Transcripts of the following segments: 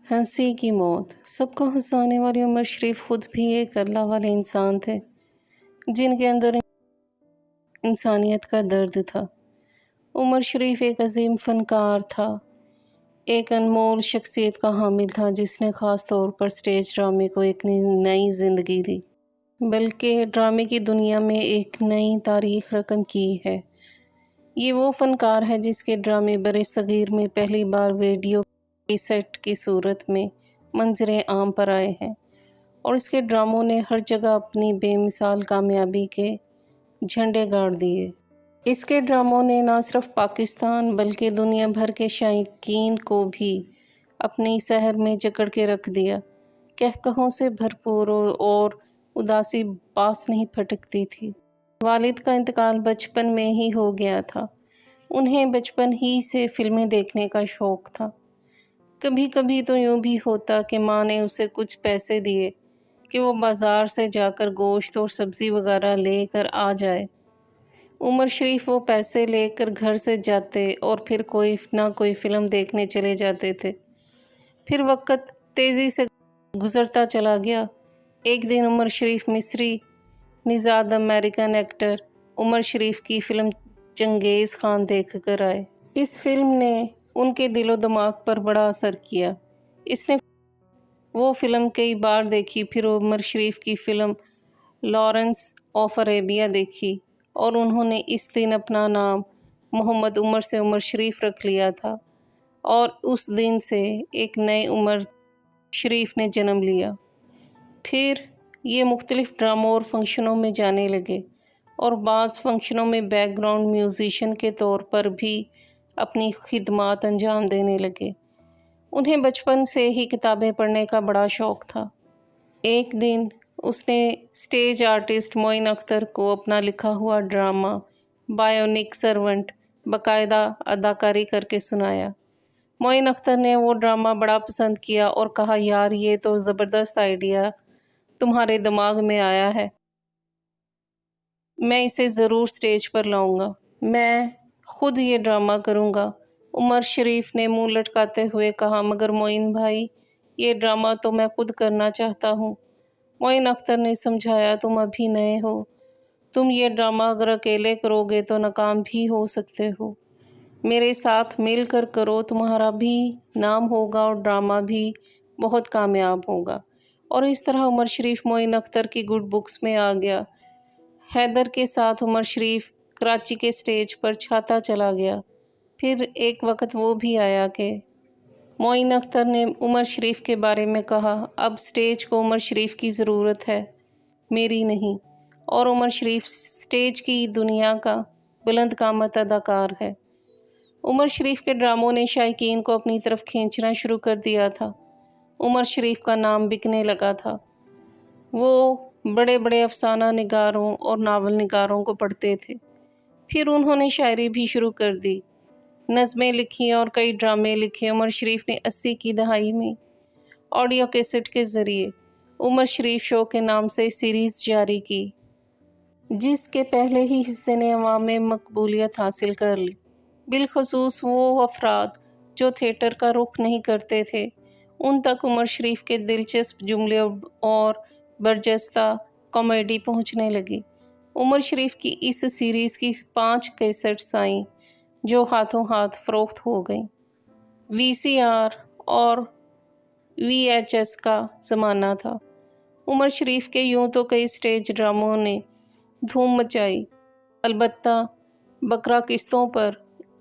ہنسی کی موت۔ سب کو ہنسانے والی عمر شریف خود بھی ایک اللہ والے انسان تھے جن کے اندر انسانیت کا درد تھا۔ عمر شریف ایک عظیم فنکار تھا، ایک انمول شخصیت کا حامل تھا جس نے خاص طور پر سٹیج ڈرامے کو ایک نئی زندگی دی، بلکہ ڈرامے کی دنیا میں ایک نئی تاریخ رقم کی ہے۔ یہ وہ فنکار ہے جس کے ڈرامے برصغیر میں پہلی بار ویڈیو کیسٹ کی صورت میں منظر عام پر آئے ہیں، اور اس کے ڈراموں نے ہر جگہ اپنی بے مثال کامیابی کے جھنڈے گاڑ دیے۔ اس کے ڈراموں نے نہ صرف پاکستان بلکہ دنیا بھر کے شائقین کو بھی اپنی سحر میں جکڑ کے رکھ دیا۔ کہکہوں سے بھرپور اور اداسی باس نہیں پھٹکتی تھی۔ والد کا انتقال بچپن میں ہی ہو گیا تھا۔ انہیں بچپن ہی سے فلمیں دیکھنے کا شوق تھا۔ کبھی کبھی تو یوں بھی ہوتا کہ ماں نے اسے کچھ پیسے دیے کہ وہ بازار سے جا کر گوشت اور سبزی وغیرہ لے کر آ جائے۔ عمر شریف وہ پیسے لے کر گھر سے جاتے اور پھر کوئی نہ کوئی فلم دیکھنے چلے جاتے تھے۔ پھر وقت تیزی سے گزرتا چلا گیا۔ ایک دن عمر شریف مصری نژاد امریکن ایکٹر عمر شریف کی فلم چنگیز خان دیکھ کر آئے۔ اس فلم نے ان کے دل و دماغ پر بڑا اثر کیا۔ اس نے وہ فلم کئی بار دیکھی، پھر عمر شریف کی فلم لارنس آف عربیہ دیکھی، اور انہوں نے اس دن اپنا نام محمد عمر سے عمر شریف رکھ لیا تھا، اور اس دن سے ایک نئے عمر شریف نے جنم لیا۔ پھر یہ مختلف ڈراموں اور فنکشنوں میں جانے لگے، اور بعض فنکشنوں میں بیک گراؤنڈ میوزیشین کے طور پر بھی اپنی خدمات انجام دینے لگے۔ انہیں بچپن سے ہی کتابیں پڑھنے کا بڑا شوق تھا۔ ایک دن اس نے سٹیج آرٹسٹ معین اختر کو اپنا لکھا ہوا ڈرامہ بائیونک سرونٹ باقاعدہ اداکاری کر کے سنایا۔ معین اختر نے وہ ڈرامہ بڑا پسند کیا اور کہا، یار یہ تو زبردست آئیڈیا تمہارے دماغ میں آیا ہے، میں اسے ضرور سٹیج پر لاؤں گا، میں خود یہ ڈرامہ کروں گا۔ عمر شریف نے منہ لٹکاتے ہوئے کہا، مگر معین بھائی یہ ڈرامہ تو میں خود کرنا چاہتا ہوں۔ معین اختر نے سمجھایا، تم ابھی نئے ہو، تم یہ ڈرامہ اگر اکیلے کرو گے تو ناکام بھی ہو سکتے ہو، میرے ساتھ مل کر کرو، تمہارا بھی نام ہوگا اور ڈرامہ بھی بہت کامیاب ہوگا۔ اور اس طرح عمر شریف معین اختر کی گڈ بکس میں آ گیا۔ حیدر کے ساتھ عمر شریف کراچی کے سٹیج پر چھاتا چلا گیا۔ پھر ایک وقت وہ بھی آیا کہ معین اختر نے عمر شریف کے بارے میں کہا، اب سٹیج کو عمر شریف کی ضرورت ہے، میری نہیں، اور عمر شریف سٹیج کی دنیا کا بلند قامت اداکار ہے۔ عمر شریف کے ڈراموں نے شائقین کو اپنی طرف کھینچنا شروع کر دیا تھا۔ عمر شریف کا نام بکنے لگا تھا۔ وہ بڑے بڑے افسانہ نگاروں اور ناول نگاروں کو پڑھتے تھے۔ پھر انہوں نے شاعری بھی شروع کر دی، نظمیں لکھیں اور کئی ڈرامے لکھے۔ عمر شریف نے 80 کی دہائی میں آڈیو کیسٹ کے ذریعے عمر شریف شو کے نام سے سیریز جاری کی، جس کے پہلے ہی حصے نے عوام میں مقبولیت حاصل کر لی۔ بالخصوص وہ افراد جو تھیٹر کا رخ نہیں کرتے تھے، ان تک عمر شریف کے دلچسپ جملے اور برجستہ کامیڈی پہنچنے لگی۔ عمر شریف کی اس سیریز کی 5 کیسٹس آئیں جو ہاتھوں ہاتھ فروخت ہو گئیں۔ VCR اور VHS کا زمانہ تھا۔ عمر شریف کے یوں تو کئی سٹیج ڈراموں نے دھوم مچائی، البتہ بکرا قسطوں پر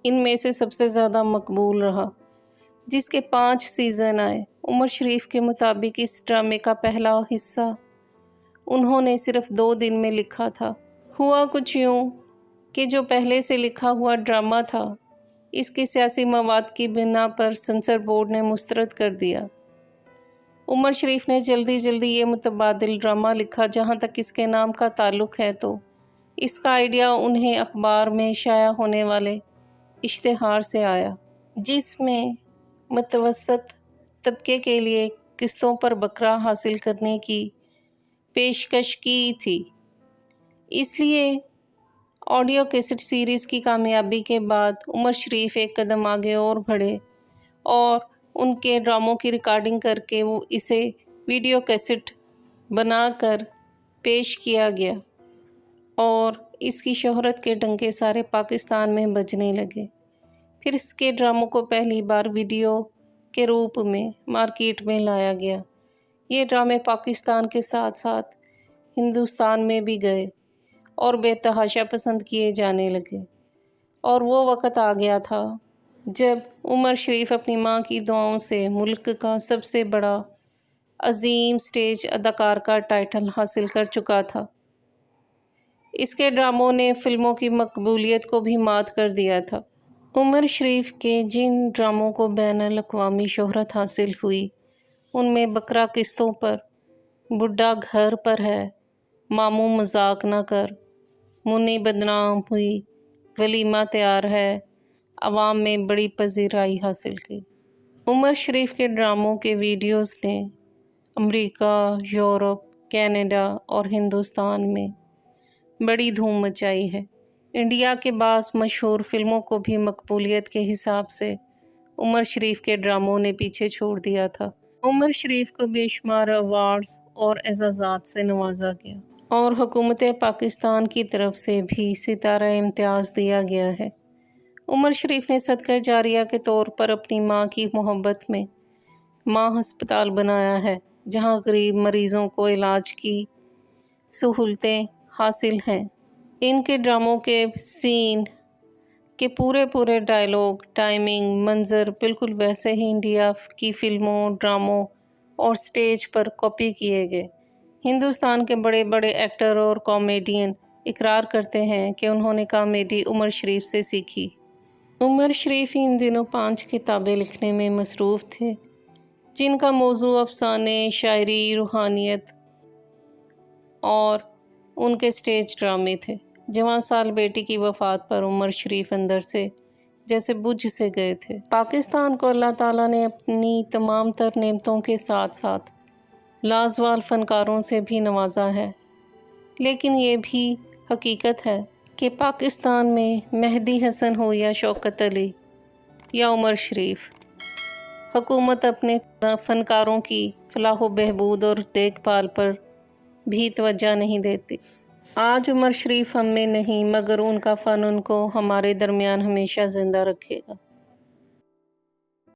ان میں سے سب سے زیادہ مقبول رہا، جس کے 5 سیزن آئے۔ عمر شریف کے مطابق اس ڈرامے کا پہلا حصہ انہوں نے صرف 2 دن میں لکھا تھا۔ ہوا کچھ یوں کہ جو پہلے سے لکھا ہوا ڈرامہ تھا، اس کی سیاسی مواد کی بنا پر سنسر بورڈ نے مسترد کر دیا۔ عمر شریف نے جلدی جلدی یہ متبادل ڈرامہ لکھا۔ جہاں تک اس کے نام کا تعلق ہے تو اس کا آئیڈیا انہیں اخبار میں شائع ہونے والے اشتہار سے آیا، جس میں متوسط طبقے کے لیے قسطوں پر بکرا حاصل کرنے کی پیشکش کی تھی۔ اس لیے آڈیو کیسٹ سیریز کی کامیابی کے بعد عمر شریف ایک قدم آگے اور بڑھے اور ان کے ڈراموں کی ریکارڈنگ کر کے وہ اسے ویڈیو کیسٹ بنا کر پیش کیا گیا اور اس کی شہرت کے ڈنکے سارے پاکستان میں بجنے لگے۔ پھر اس کے ڈراموں کو پہلی بار ویڈیو کے روپ میں مارکیٹ میں لایا گیا۔ یہ ڈرامے پاکستان کے ساتھ ساتھ ہندوستان میں بھی گئے اور بے تحاشا پسند کیے جانے لگے، اور وہ وقت آ گیا تھا جب عمر شریف اپنی ماں کی دعاؤں سے ملک کا سب سے بڑا عظیم سٹیج اداکار کا ٹائٹل حاصل کر چکا تھا۔ اس کے ڈراموں نے فلموں کی مقبولیت کو بھی مات کر دیا تھا۔ عمر شریف کے جن ڈراموں کو بین الاقوامی شہرت حاصل ہوئی ان میں بکرا قسطوں پر، بڈھا گھر پر ہے، ماموں مذاق نہ کر، منی بدنام ہوئی، ولیمہ تیار ہے، عوام میں بڑی پذیرائی حاصل کی۔ عمر شریف کے ڈراموں کے ویڈیوز نے امریکہ، یورپ، کینیڈا اور ہندوستان میں بڑی دھوم مچائی ہے۔ انڈیا کے بعض مشہور فلموں کو بھی مقبولیت کے حساب سے عمر شریف کے ڈراموں نے پیچھے چھوڑ دیا تھا۔ عمر شریف کو بے شمار ایوارڈز اور اعزازات سے نوازا گیا اور حکومت پاکستان کی طرف سے بھی ستارہ امتیاز دیا گیا ہے۔ عمر شریف نے صدقہ جاریہ کے طور پر اپنی ماں کی محبت میں ماں ہسپتال بنایا ہے، جہاں غریب مریضوں کو علاج کی سہولتیں حاصل ہیں۔ ان کے ڈراموں کے سین کے پورے ڈائلاگ، ٹائمنگ، منظر بالکل ویسے ہی انڈیا کی فلموں، ڈراموں اور سٹیج پر کاپی کیے گئے۔ ہندوستان کے بڑے بڑے ایکٹر اور کامیڈین اقرار کرتے ہیں کہ انہوں نے کامیڈی عمر شریف سے سیکھی۔ عمر شریف ان دنوں 5 کتابیں لکھنے میں مصروف تھے، جن کا موضوع افسانے، شاعری، روحانیت اور ان کے سٹیج ڈرامے تھے۔ جوان سال بیٹی کی وفات پر عمر شریف اندر سے جیسے بجھ سے گئے تھے۔ پاکستان کو اللہ تعالیٰ نے اپنی تمام تر نعمتوں کے ساتھ ساتھ لازوال فنکاروں سے بھی نوازا ہے، لیکن یہ بھی حقیقت ہے کہ پاکستان میں مہدی حسن ہو یا شوکت علی یا عمر شریف، حکومت اپنے فنکاروں کی فلاح و بہبود اور دیکھ بھال پر بھی توجہ نہیں دیتی۔ آج عمر شریف ہم میں نہیں، مگر ان کا فن ان کو ہمارے درمیان ہمیشہ زندہ رکھے گا۔